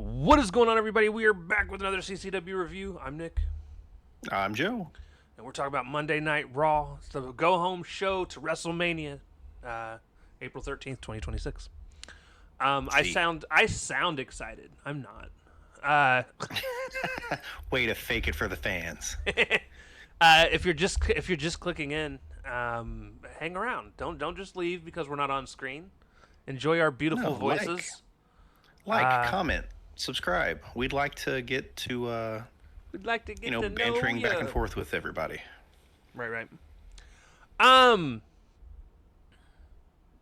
What is going on, everybody? We are back with another CCW review. I'm Nick, I'm Joe. and we're talking about Monday Night Raw. It's the go-home show to WrestleMania, April 13th, 2026. I See, sound excited. I'm not. Uh, way to fake it for the fans. if you're just clicking in, hang around. Don't just leave because we're not on screen. Enjoy our beautiful No, voices. comment, subscribe. We'd like to get to, We'd like to get to know bantering back and ya. forth with everybody. Right. Um.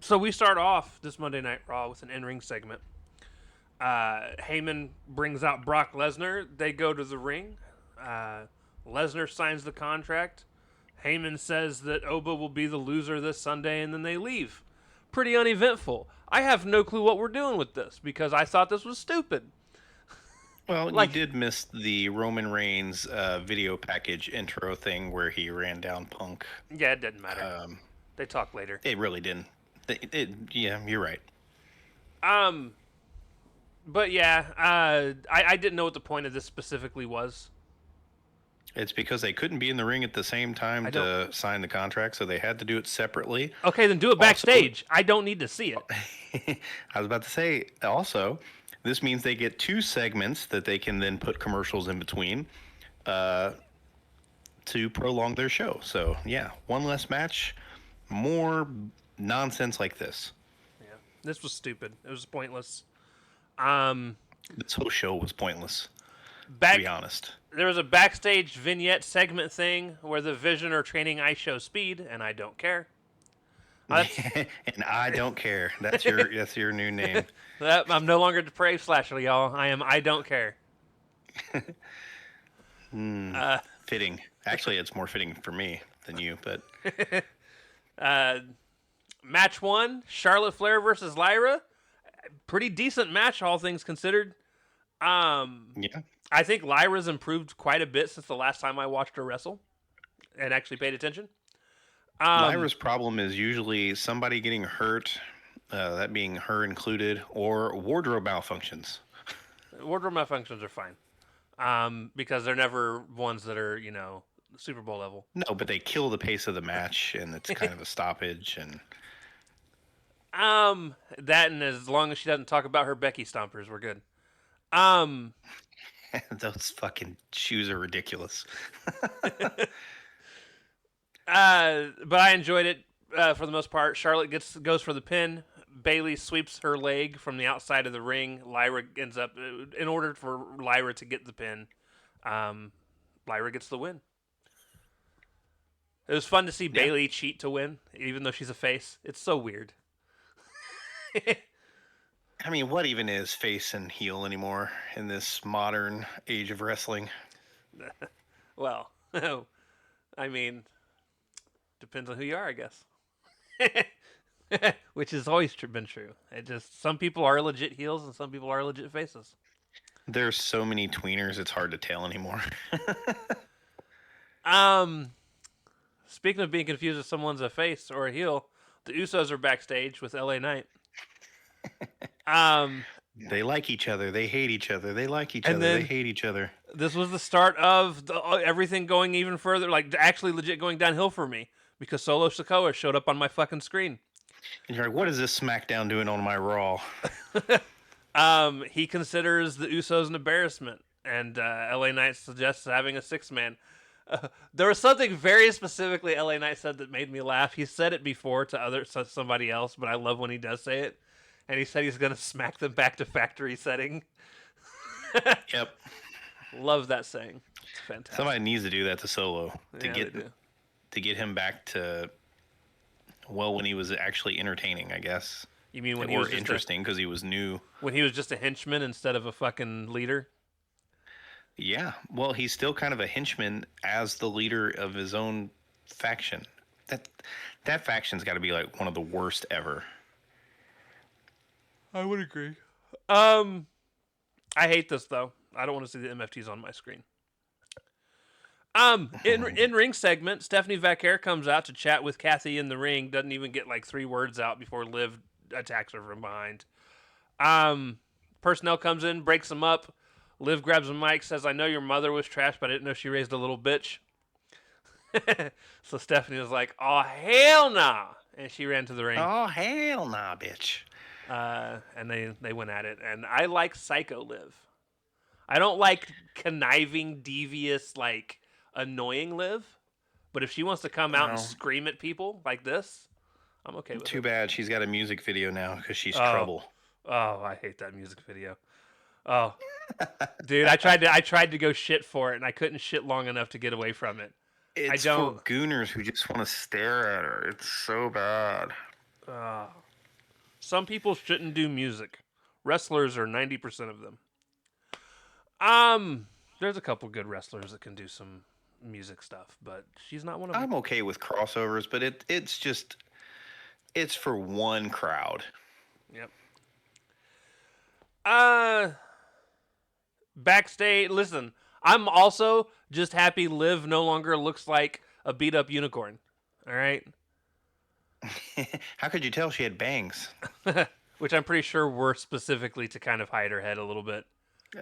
So we start off this Monday Night Raw with an in-ring segment. Heyman brings out Brock Lesnar. They go to the ring. Lesnar signs the contract. Heyman says that Oba will be the loser this Sunday, and then they leave. Pretty uneventful. I have no clue what we're doing with this because I thought this was stupid. Well, Like, you did miss the Roman Reigns video package intro thing where he ran down Punk. yeah, it didn't matter. They talk later. It really didn't. Yeah, you're right. But yeah, I didn't know what the point of this specifically was. It's because they couldn't be in the ring at the same time to sign the contract, so they had to do it separately. Okay, then do it backstage. I don't need to see it. I was about to say, also, this means they get two segments that they can then put commercials in between to prolong their show. So, yeah, one less match, more nonsense like this. Yeah, this was stupid. It was pointless. Um, This whole show was pointless, to back be honest. there was a backstage vignette segment thing where the Vision are training Ice Show Speed, and I don't care. And I don't care. That's your new name. I'm no longer Depraved Slasher, y'all. I don't care. Fitting. Actually, it's more fitting for me than you, but Match 1, Charlotte Flair versus Lyra. Pretty decent match, all things considered. yeah. I think Lyra's improved quite a bit since the last time I watched her wrestle and actually paid attention. Lyra's problem is usually somebody getting hurt, that being her included, or wardrobe malfunctions. Wardrobe malfunctions are fine because they're never ones that are, Super Bowl level. No, but they kill the pace of the match, and it's kind of a stoppage. And That and as long as she doesn't talk about her Becky stompers, we're good. those fucking shoes are ridiculous. But I enjoyed it for the most part. Charlotte goes for the pin. Bayley sweeps her leg from the outside of the ring. Lyra ends up, in order for Lyra to get the pin, Lyra gets the win. It was fun to see Bayley cheat to win, even though she's a face. It's so weird. I mean, what even is face and heel anymore in this modern age of wrestling? Well, I mean, depends on who you are, I guess. Which has always been true. It just some people are legit heels and some people are legit faces. There's so many tweeners, it's hard to tell anymore. Speaking of being confused if someone's a face or a heel, the Usos are backstage with LA Knight. They like each other. They hate each other. They like each And other. then- They hate each other. This was the start of everything going even further, like actually legit going downhill for me because Solo Sikoa showed up on my fucking screen. And you're like, what is this SmackDown doing on my Raw? He considers the Usos an embarrassment, and LA Knight suggests having a 6-man. There was something very specifically LA Knight said that made me laugh. He said it before to somebody else, but I love when he does say it. And he said he's going to smack them back to factory setting. Yep. Love that saying. It's fantastic. Somebody needs to do that to Solo Yeah, they do. to get him back to when he was actually entertaining, I guess. You mean when Or he was interesting because he was new. when he was just a henchman instead of a fucking leader? Yeah. Well, he's still kind of a henchman as the leader of his own faction. That faction's got to be like one of the worst ever. I would agree. I hate this though. I don't want to see the MFTs on my screen. In ring segment, Stephanie Vaquer comes out to chat with Kathy in the ring. Doesn't even get like 3 words out before Liv attacks her from behind. Personnel comes in, breaks them up. Liv grabs a mic, says, "I know your mother was trash, but I didn't know she raised a little bitch." So Stephanie was like, "Oh hell nah," and she ran to the ring. Oh hell nah, bitch. And they went at it. And I like Psycho Liv. I don't like conniving, devious, like annoying Liv. But if she wants to come out and No. scream at people like this, I'm okay with Too it. bad she's got a music video now because she's Oh. trouble. Oh, I hate that music video. Oh, dude, I tried to go shit for it, and I couldn't shit long enough to get away from it. It's don't- for gooners who just want to stare at her. It's so bad. Some people shouldn't do music. Wrestlers are 90% of them. There's a couple good wrestlers that can do some music stuff, but she's not one of them. I'm okay with crossovers, but it's for one crowd. Yep. Backstage, listen, I'm also just happy Liv no longer looks like a beat up unicorn. All right? How could you tell she had bangs? Which I'm pretty sure were specifically to kind of hide her head a little bit.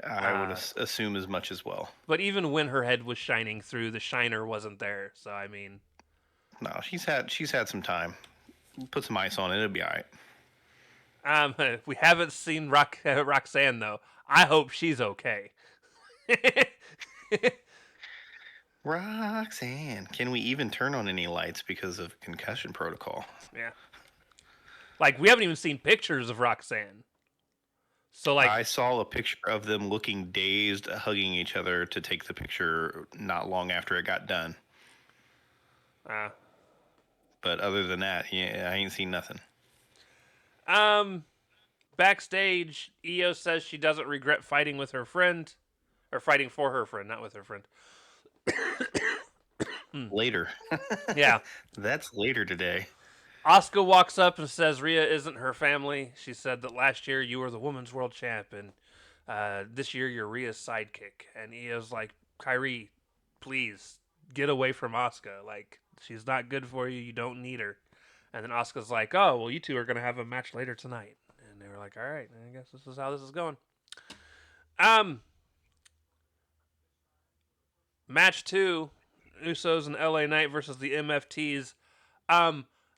I would assume as much as well. But even when her head was shining through, the shiner wasn't there. So I mean, No, she's had some time. Put some ice on it, it'll be all right. we haven't seen Roxanne though. I hope she's okay. Roxanne, can we even turn on any lights because of concussion protocol? Yeah. Like we haven't even seen pictures of Roxanne. So like I saw a picture of them looking dazed, hugging each other to take the picture not long after it got done. But other than that, yeah, I ain't seen nothing. Backstage, Io says she doesn't regret fighting with her friend, or fighting for her friend, not with her friend. Later. Yeah. That's later today. Asuka walks up and says Rhea isn't her family. She said that last year you were the women's world champ, and this year you're Rhea's sidekick. And Io's like, Kyrie, please get away from Asuka. Like, she's not good for you. You don't need her. And then Asuka's like, oh, well, you two are going to have a match later tonight. And they were like, all right, I guess this is how this is going. Match 2, Usos and LA Knight versus the MFTs.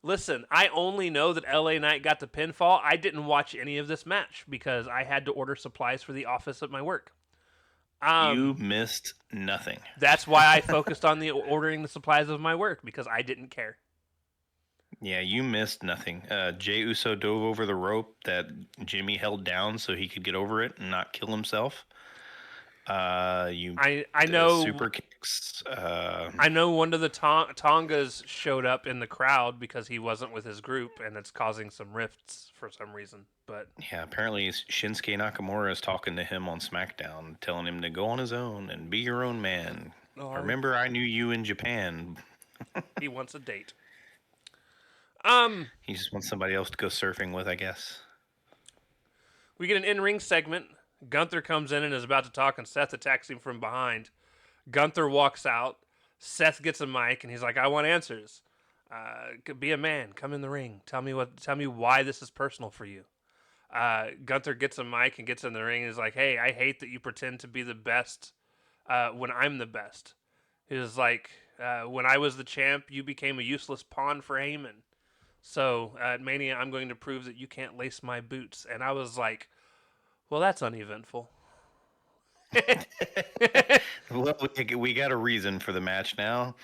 Listen, I only know that LA Knight got the pinfall. I didn't watch any of this match because I had to order supplies for the office at my work. You missed nothing. That's why I focused on the ordering the supplies of my work, because I didn't care. Yeah, you missed nothing. Jey Uso dove over the rope that Jimmy held down so he could get over it and not kill himself. I know super kicks. I know one of the Tongas showed up in the crowd because he wasn't with his group, and it's causing some rifts for some reason. But yeah, apparently Shinsuke Nakamura is talking to him on SmackDown, telling him to go on his own and be your own man. Remember, I knew you in Japan. He wants a date. He just wants somebody else to go surfing with, I guess. We get an in-ring segment. Gunther comes in and is about to talk, and Seth attacks him from behind. Gunther walks out. Seth gets a mic, and he's like, I want answers. Be a man. Come in the ring. Tell me why this is personal for you. Gunther gets a mic and gets in the ring and is like, hey, I hate that you pretend to be the best when I'm the best. He was like, when I was the champ, you became a useless pawn for Heyman. So at Mania, I'm going to prove that you can't lace my boots. And I was like, well, that's uneventful. Well, we got a reason for the match now.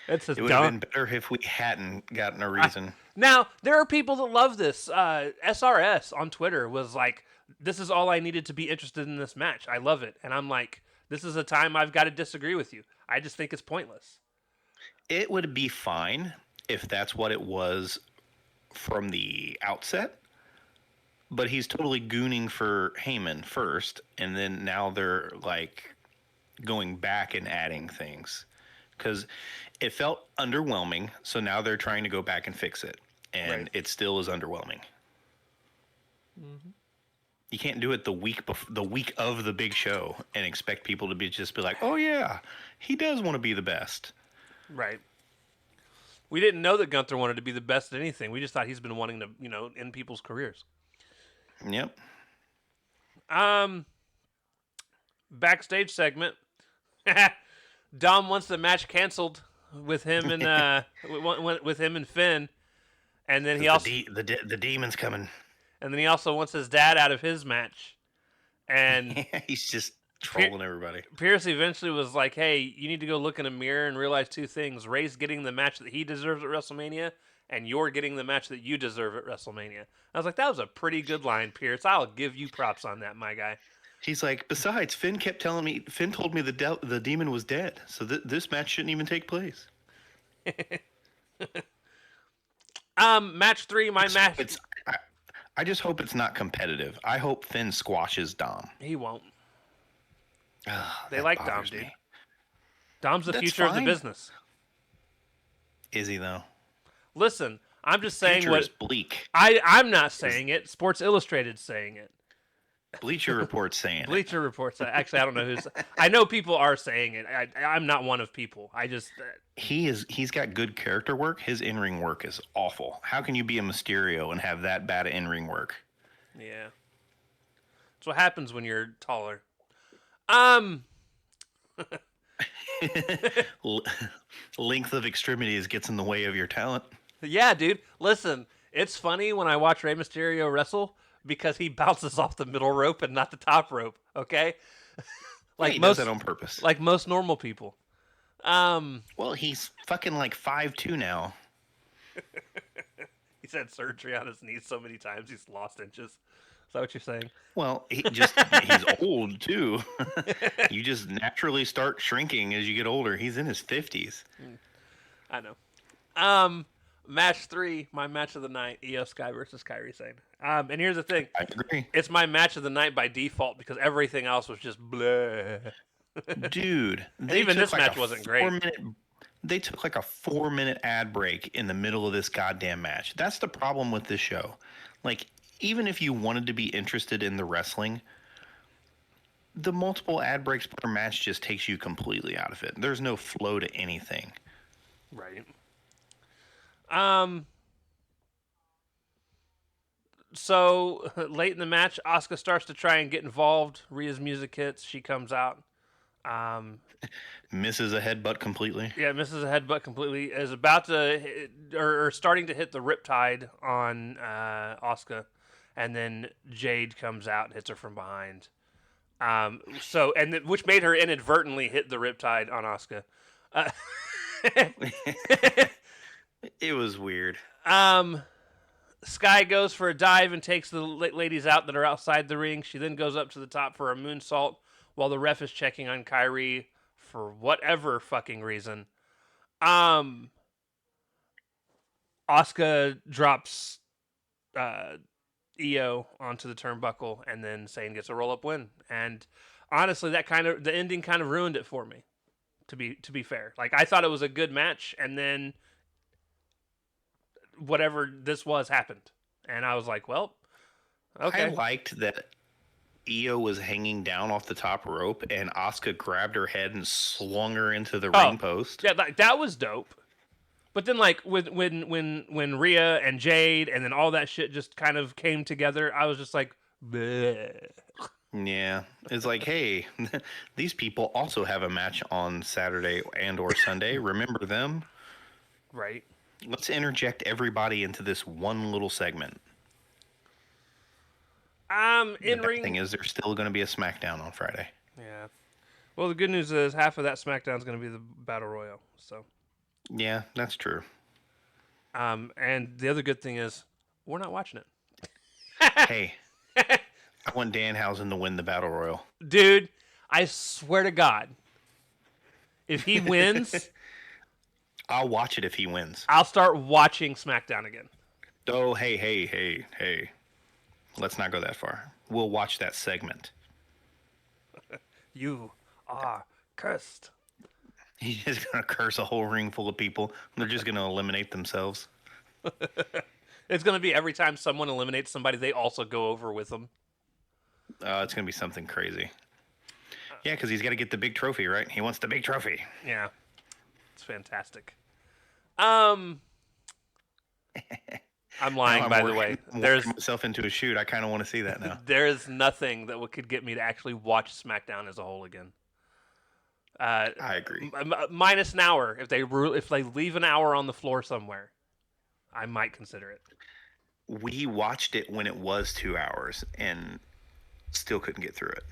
It would have been better if we hadn't gotten a reason. Now, there are people that love this. SRS on Twitter was like, this is all I needed to be interested in this match. I love it. And I'm like, this is a time I've got to disagree with you. I just think it's pointless. It would be fine if that's what it was from the outset. But he's totally gooning for Heyman first, and then now they're like going back and adding things because it felt underwhelming. So now they're trying to go back and fix it, and it still is underwhelming. Mm-hmm. You can't do it the week of the big show and expect people to be like, oh yeah, he does want to be the best. Right. We didn't know that Gunther wanted to be the best at anything. We just thought he's been wanting to, end people's careers. Yep. Um, backstage segment. Dom wants the match canceled with him and with him and Finn, and then he also The demon's coming. and then he also wants his dad out of his match. And He's just trolling everybody. Pierce eventually was like, "Hey, you need to go look in a mirror and realize two things: Ray's getting the match that he deserves at WrestleMania, and you're getting the match that you deserve at WrestleMania." I was like, "That was a pretty good line, Pierce. I'll give you props on that, my guy." He's like, besides, Finn told me the demon was dead, so this match shouldn't even take place. Match 3, my match. I just hope it's not competitive. I hope Finn squashes Dom. He won't. Ugh, They that like Dom, bothers dude. me. Dom's the That's future of the fine. business. Is he though? Listen, I'm just saying Future what is bleak. I'm not saying it. Sports Illustrated's saying it. Bleacher Report's saying it. Bleacher Reports. Actually, I don't know who's. I know people are saying it. I'm not one of people. I just. He's got good character work. His in-ring work is awful. How can you be a Mysterio and have that bad in-ring work? Yeah. That's what happens when you're taller. Length of extremities gets in the way of your talent. Yeah, dude. Listen, it's funny when I watch Rey Mysterio wrestle because he bounces off the middle rope and not the top rope. Okay. Like he does that on purpose. Like most normal people. Well, he's fucking like 5'2" now. He's had surgery on his knees so many times he's lost inches. Is that what you're saying? Well, he's old too. You just naturally start shrinking as you get older. He's in his 50s. I know. Match 3, my match of the night, Io Sky versus Kairi Sane. And here's the thing. I agree. It's my match of the night by default because everything else was just bleh. Dude, even this match wasn't great. They took like a 4-minute ad break in the middle of this goddamn match. That's the problem with this show. Like, even if you wanted to be interested in the wrestling, the multiple ad breaks per match just takes you completely out of it. There's no flow to anything. Right. So late in the match, Asuka starts to try and get involved. Rhea's music hits. She comes out. Misses a headbutt completely. Yeah, misses a headbutt completely. Is about to hit, or starting to hit the Riptide on Asuka, and then Jade comes out and hits her from behind. Which made her inadvertently hit the Riptide on Asuka. It was weird. Sky goes for a dive and takes the ladies out that are outside the ring. She then goes up to the top for a moonsault while the ref is checking on Kairi for whatever fucking reason. Asuka drops Io onto the turnbuckle, and then Sane gets a roll-up win. And honestly, the ending kind of ruined it for me. To be fair, like I thought it was a good match, and then whatever this was happened, and I was like, well, okay. I liked that Io was hanging down off the top rope, and Asuka grabbed her head and swung her into the ring post. Yeah, that was dope. But then, like when Rhea and Jade and then all that shit just kind of came together, I was just like, bleh. Yeah, it's like, hey, these people also have a match on Saturday and/or Sunday. Remember them? Right. Let's interject everybody into this one little segment. In the ring. Thing is, there's still going to be a SmackDown on Friday. Yeah. Well, the good news is half of that SmackDown is going to be the Battle Royal. So. Yeah, that's true. And the other good thing is we're not watching it. Hey, I want Danhausen to win the Battle Royal. Dude, I swear to God, if he wins, I'll watch it if he wins. I'll start watching SmackDown again. Oh, hey. Let's not go that far. We'll watch that segment. You are cursed. He's just going to curse a whole ring full of people. They're just going to eliminate themselves. It's going to be every time someone eliminates somebody, they also go over with them. It's going to be something crazy. Yeah, because he's got to get the big trophy, right? He wants the big trophy. Yeah. It's fantastic. I'm Now lying, I'm by the working, way. working myself into a shoot. I kind of want to see that now. There is nothing that could get me to actually watch SmackDown as a whole again. I agree. Minus an hour. If they leave an hour on the floor somewhere, I might consider it. We watched it when it was 2 hours and still couldn't get through it.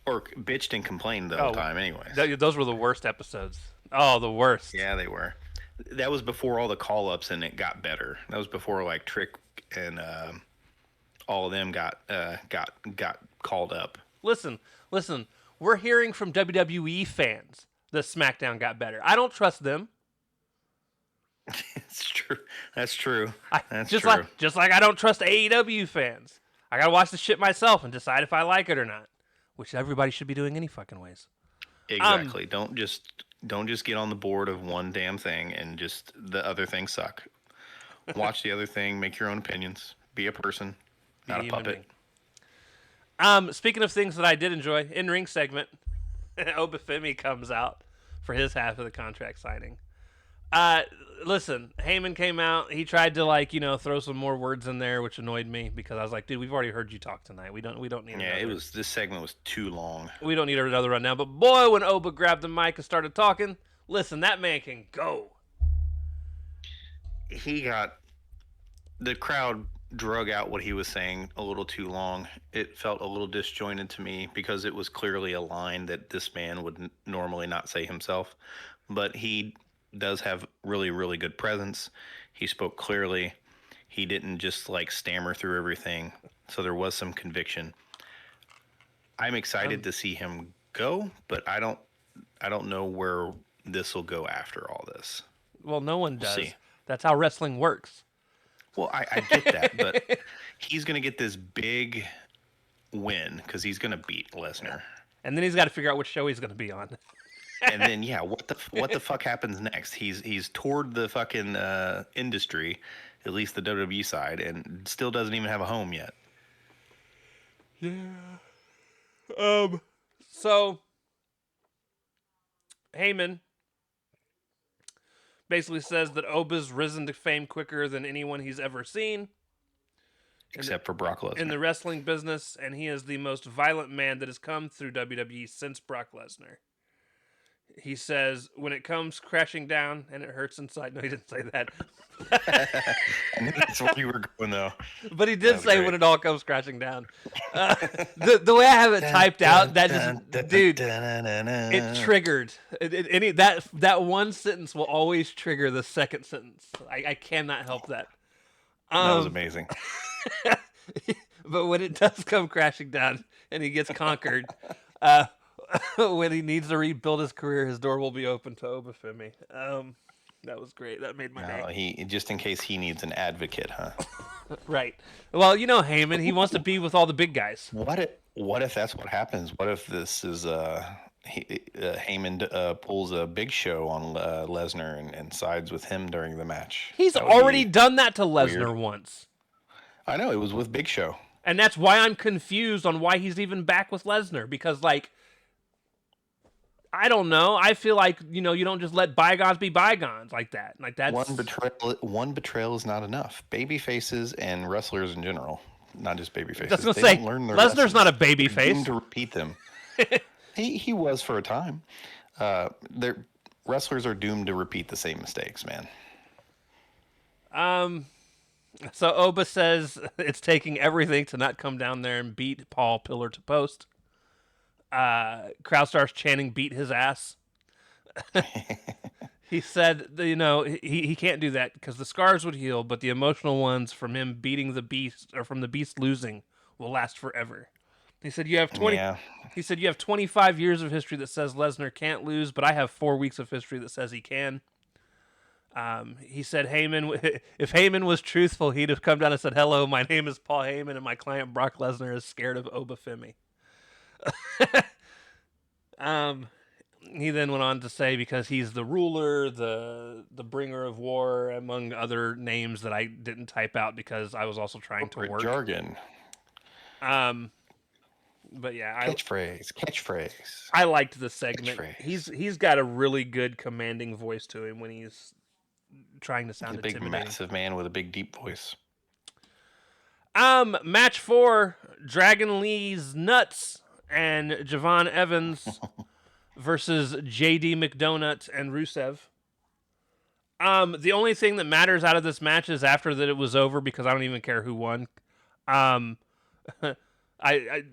Or bitched and complained the whole time, anyways. Those were the worst episodes. Oh, the worst. Yeah, they were. That was before all the call ups and it got better. That was before like Trick and all of them got called up. Listen. We're hearing from WWE fans that SmackDown got better. I don't trust them. It's true. That's true. That's just true. Like I don't trust AEW fans. I gotta watch the shit myself and decide if I like it or not, which everybody should be doing any fucking ways. Exactly. Don't just get on the board of one damn thing and just the other things suck. Watch the other thing. Make your own opinions. Be a person, not a puppet. Speaking of things that I did enjoy, in-ring segment, Obafemi comes out for his half of the contract signing. Listen, Heyman came out. He tried to throw some more words in there, which annoyed me because I was like, dude, we've already heard you talk tonight. We don't need. Yeah, this segment was too long. We don't need another rundown. But boy, when Oba grabbed the mic and started talking, listen, that man can go. The crowd drug out what he was saying a little too long. It felt a little disjointed to me because it was clearly a line that this man would normally not say himself, but he does have really, really good presence. He spoke clearly. He didn't just stammer through everything. So there was some conviction. I'm excited to see him go, but I don't know where this will go after all this. Well, no one does. See. That's how wrestling works. Well, I get that, but he's going to get this big win because he's going to beat Lesnar. And then he's got to figure out which show he's going to be on. And then, yeah, what the fuck happens next? He's toured the fucking industry, at least the WWE side, and still doesn't even have a home yet. Yeah. So Heyman basically says that Oba's risen to fame quicker than anyone he's ever seen. Except for Brock Lesnar. In the wrestling business, and he is the most violent man that has come through WWE since Brock Lesnar. He says, when it comes crashing down and it hurts inside. No, he didn't say that. I knew that's where you were going, though. But he did say when it all comes crashing down. The way I have it typed out, that just, dude, it triggered. That one sentence will always trigger the second sentence. I cannot help that. That was amazing. But when it does come crashing down and he gets conquered, when he needs to rebuild his career, his door will be open to Obafemi. That was great. That made my day. He just in case he needs an advocate, huh? Right. Well, Heyman, he wants to be with all the big guys. What if that's what happens? What if this is Heyman pulls a Big Show on Lesnar and sides with him during the match? He's already done that to Lesnar once. I know, it was with Big Show. And that's why I'm confused on why he's even back with Lesnar, because I don't know. I feel like, you don't just let bygones be bygones like that. Like that's one betrayal is not enough. Baby faces and wrestlers in general, not just baby faces. I was gonna say, Lesnar's not a baby face. To repeat them. he was for a time. Wrestlers are doomed to repeat the same mistakes, man. So Oba says it's taking everything to not come down there and beat Paul pillar to post. Crowd starts chanting, "Beat his ass." He said, he can't do that because the scars would heal, but the emotional ones from him beating the beast or from the beast losing will last forever. He said you have 20. Yeah. He said you have 25 years of history that says Lesnar can't lose, but I have 4 weeks of history that says he can. He said if Heyman was truthful, he'd have come down and said, "Hello, my name is Paul Heyman, and my client Brock Lesnar is scared of Obafemi." He then went on to say because he's the ruler, the bringer of war, among other names that I didn't type out because I was also trying to work. Jargon. But yeah, catchphrase. I liked the segment. He's got a really good commanding voice to him when he's trying to sound intimidating. A big, massive man with a big, deep voice. Match 4, Dragon Lee's Nuts and Javon Evans versus JD McDonut and Rusev. The only thing that matters out of this match is after that it was over, because I don't even care who won. I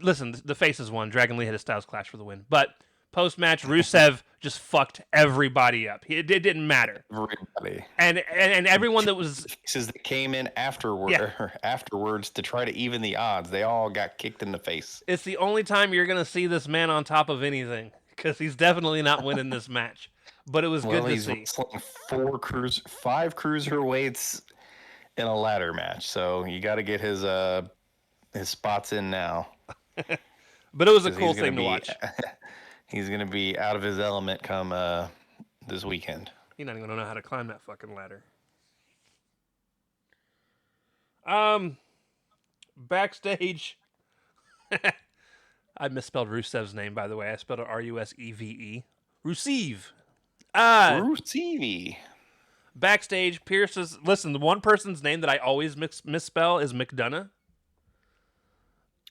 listen, the faces won. Dragon Lee had a Styles Clash for the win. But post-match, Rusev just fucked everybody up. It didn't matter. Everybody. And everyone that was... Faces that came in afterwards to try to even the odds, they all got kicked in the face. It's the only time you're going to see this man on top of anything, because he's definitely not winning this match. But it was good to see. He's wrestling 5 cruiserweights in a ladder match, so you got to get his spots in now. But it was a cool thing to watch. He's gonna be out of his element come this weekend. He's not even gonna know how to climb that fucking ladder. Backstage, I misspelled Rusev's name, by the way. I spelled it Ruseve. Rusev. Rusev. Backstage, Pierce's... Listen, the one person's name that I always misspell is McDonough.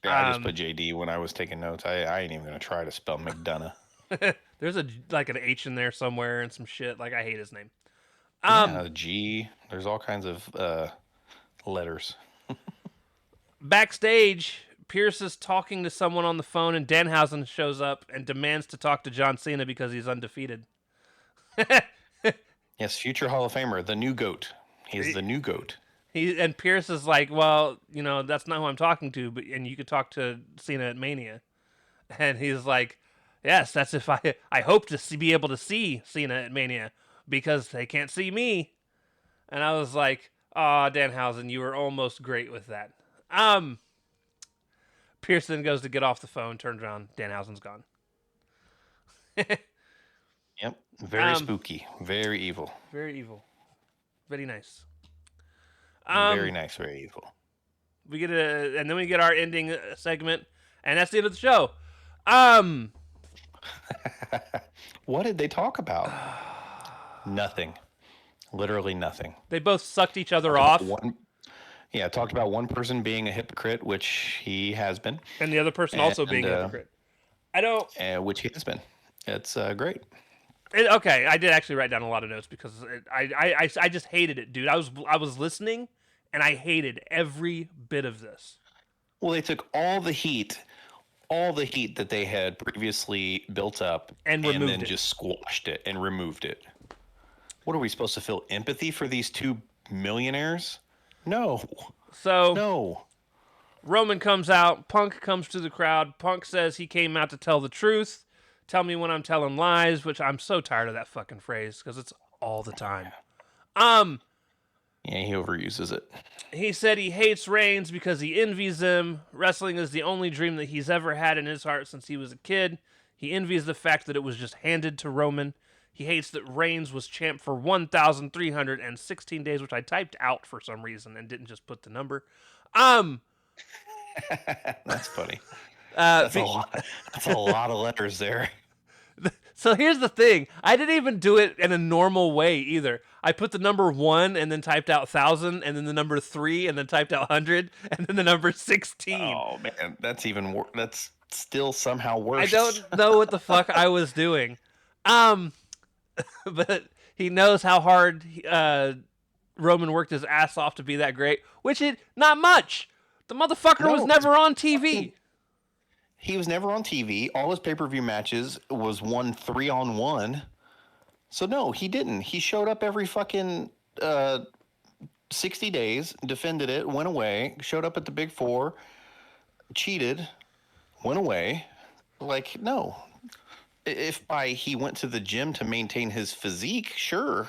Yeah, I just put JD when I was taking notes. I ain't even gonna try to spell McDonough. There's an H in there somewhere and some shit. Like, I hate his name. G. There's all kinds of letters. Backstage, Pierce is talking to someone on the phone, and Danhausen shows up and demands to talk to John Cena because he's undefeated. Yes, future Hall of Famer, the new GOAT. He's the new GOAT. And Pierce is like, well, that's not who I'm talking to, and you could talk to Cena at Mania. And he's like, yes, that's if I hope to be able to see Cena at Mania, because they can't see me. And I was like, oh, Danhausen, you were almost great with that. Pierce then goes to get off the phone, turns around, Danhausen's gone. Yep, very spooky, very evil. Very evil. Very nice. Very nice, very evil. And then we get our ending segment, and that's the end of the show. What did they talk about? Nothing. Literally nothing. They both sucked each other off. Talked about one person being a hypocrite, which he has been, and the other person also being a hypocrite. Which he has been. It's great. Okay, I did actually write down a lot of notes because I just hated it, dude. I was listening, and I hated every bit of this. Well, they took all the heat that they had previously built up and then just squashed it and removed it. What are we supposed to feel empathy for these two millionaires? No. So no. Roman comes out. Punk comes to the crowd. Punk says he came out to tell the truth. Tell me when I'm telling lies, which I'm so tired of that fucking phrase because it's all the time. Yeah, he overuses it. He said he hates Reigns because he envies him. Wrestling is the only dream that he's ever had in his heart since he was a kid. He envies the fact that it was just handed to Roman. He hates that Reigns was champ for 1,316 days, which I typed out for some reason and didn't just put the number. That's funny. That's a lot of letters there. So here's the thing. I didn't even do it in a normal way either. I put the number 1 and then typed out 1,000 and then the number 3 and then typed out 100 and then the number 16. Oh, man. That's even worse. That's still somehow worse. I don't know what the fuck I was doing. But he knows how hard Roman worked his ass off to be that great, not much. The motherfucker was never on TV. He was never on TV. All his pay-per-view matches was won 3-on-1. So no, he didn't. He showed up every fucking 60 days, defended it, went away, showed up at the Big Four, cheated, went away. Like, no. If he went to the gym to maintain his physique, sure.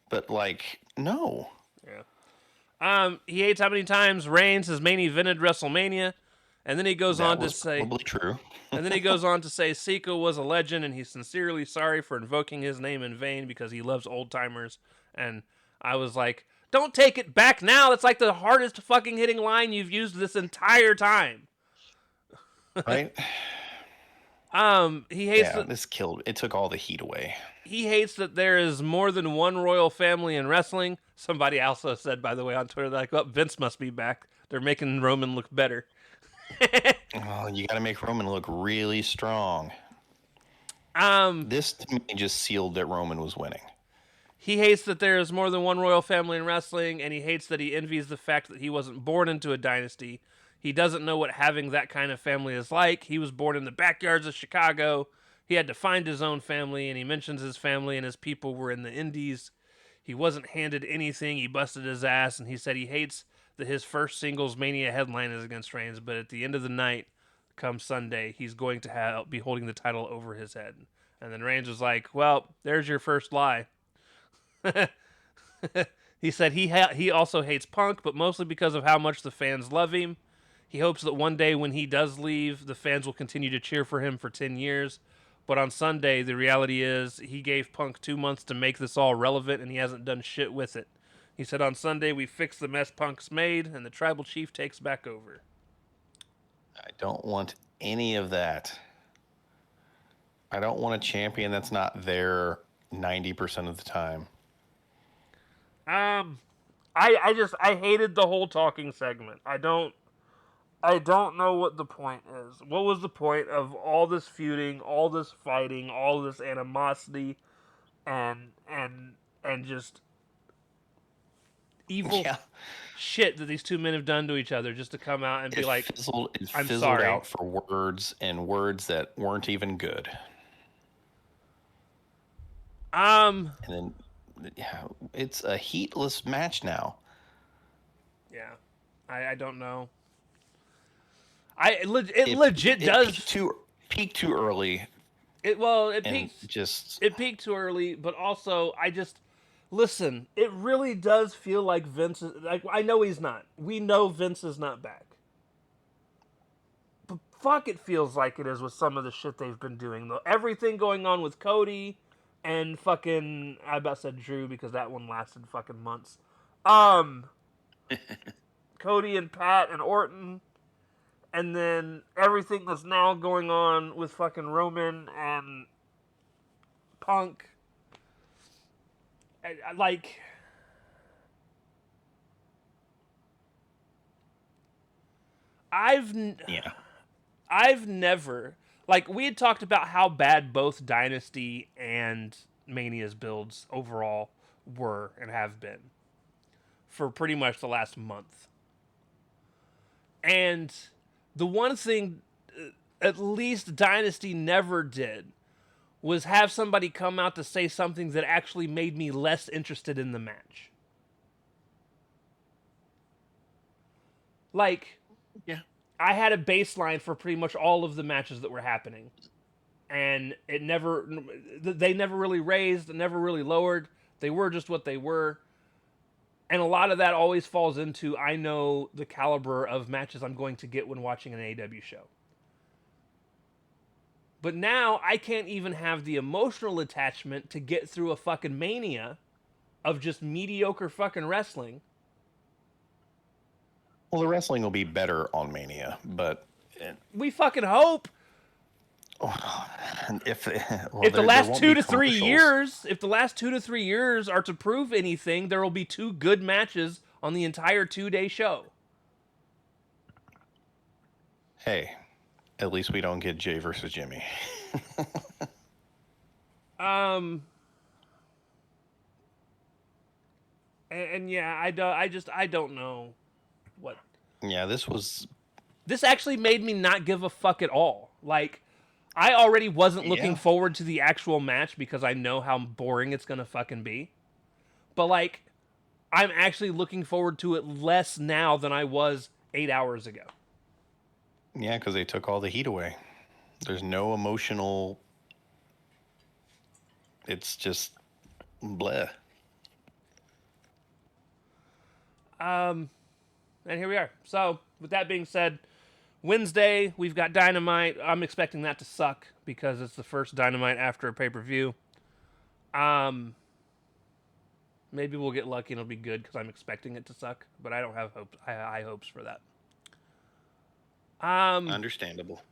But, like, no. Yeah. He hates how many times Reigns has main evented WrestleMania. And then he goes on to say, probably true. And then he goes on to say Sika was a legend, and he's sincerely sorry for invoking his name in vain because he loves old timers. And I was like, don't take it back now. It's like the hardest fucking hitting line you've used this entire time. Right? He hates Yeah, that this killed. It took all the heat away. he hates that there is more than one royal family in wrestling. Somebody also said, by the way, on Twitter, like, "Oh, Vince must be back. They're making Roman look better." Oh, you got to make Roman look really strong. um, This to me just sealed that Roman was winning. he hates that there is more than one royal family in wrestling, and he hates that he envies the fact that he wasn't born into a dynasty. He doesn't know what having that kind of family is like. He was born in the backyards of Chicago. He had to find his own family, and he mentions his family and his people were in the Indies. He wasn't handed anything. He busted his ass, and he said he hates that his first singles Mania headline is against Reigns, but at the end of the night, come Sunday, he's going to be holding the title over his head. And then Reigns was like, "Well, there's your first lie." He said he also hates Punk, but mostly because of how much the fans love him. He hopes that one day when he does leave, the fans will continue to cheer for him for 10 years. But on Sunday, the reality is he gave Punk 2 months to make this all relevant, and he hasn't done shit with it. He said on Sunday, we fix the mess Punk's made, and the tribal chief takes back over. I don't want any of that. I don't want a champion that's not there 90% of the time. Um, I hated the whole talking segment. I don't know what the point is. What was the point of all this feuding, all this fighting, all this animosity, and just evil Yeah, shit that these two men have done to each other just to come out and be like, it "I'm fizzled sorry." out for words and words that weren't even good. Um, And then, yeah, it's a heatless match now. yeah, I don't know. It legit it does. peaked too early, It and peaks. just It peaked too early, but also I just listen. It really does feel like Vince. Like I know he's not. We know Vince is not back. But fuck, it feels like it is with some of the shit they've been doing. Though everything going on with Cody and fucking I about said Drew because that one lasted fucking months. Um, Cody and Pat and Orton, and then everything that's now going on with fucking Roman and Punk. Like I've yeah. I've never like we had talked about how bad both Dynasty and Mania's builds overall were and have been for pretty much the last month. And the one thing at least Dynasty never did was have somebody come out to say something that actually made me less interested in the match. Like, Yeah. I had a baseline for pretty much all of the matches that were happening. And they never really raised, never really lowered. They were just what they were. And a lot of that always falls into I know the caliber of matches I'm going to get when watching an AEW show. But now I can't even have the emotional attachment to get through a fucking mania of just mediocre fucking wrestling. Well, the wrestling will be better on Mania, but We fucking hope. if If the last won't 2 be to 3 commercials. years, if the last 2 to 3 years are to prove anything, there will be 2 good matches on the entire 2-day show. Hey, at least we don't get Jay versus Jimmy. Um and yeah, I don't know what Yeah, this actually made me not give a fuck at all. Like I already wasn't looking Yeah. forward to the actual match because I know how boring it's going to fucking be. But like I'm actually looking forward to it less now than I was 8 hours ago. Yeah, because they took all the heat away. There's no emotional. It's just bleh. And here we are. So, with that being said, Wednesday we've got Dynamite. I'm expecting that to suck because it's the first Dynamite after a pay-per-view. Maybe we'll get lucky and it'll be good because I'm expecting it to suck, but I don't have high hopes for that. Understandable.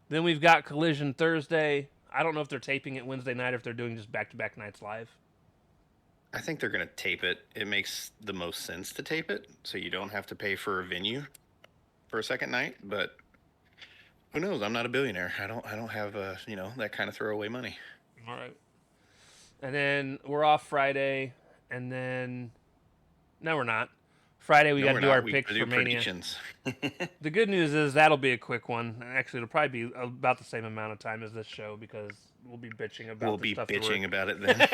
Then we've got Collision Thursday. I don't know if they're taping it Wednesday night or if they're doing just back-to-back nights live. I think they're going to tape it. It makes the most sense to tape it so you don't have to pay for a venue for a second night, but who knows? I'm not a billionaire. I don't have that kind of throwaway money. All right. And then we're off Friday, and then no, we're not. Friday we got to do our picks for Mania. Predictions. The good news is that'll be a quick one. Actually, it'll probably be about the same amount of time as this show because we'll be bitching about. We'll be bitching about it then.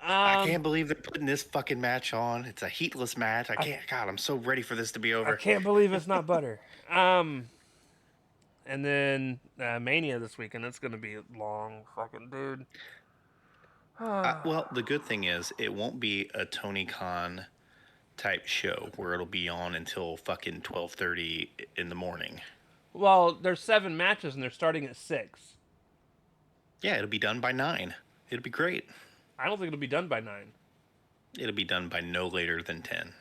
I can't believe they're putting this fucking match on. It's a heatless match. I can't. God, I'm so ready for this to be over. I can't believe it's not butter. And then Mania this weekend. It's gonna be long, fucking dude. Well, the good thing is it won't be a Tony Khan type show where it'll be on until fucking 12:30 in the morning. Well, there's 7 matches and they're starting at 6. Yeah, it'll be done by 9. It'll be great. I don't think it'll be done by 9. It'll be done by no later than 10.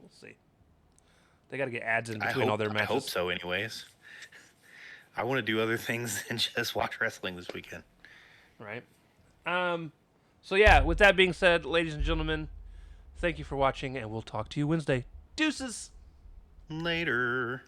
We'll see. They got to get ads in between all their matches. I hope so, anyways. I want to do other things than just watch wrestling this weekend. Right. So yeah, with that being said, ladies and gentlemen, thank you for watching, and we'll talk to you Wednesday. Deuces! Later.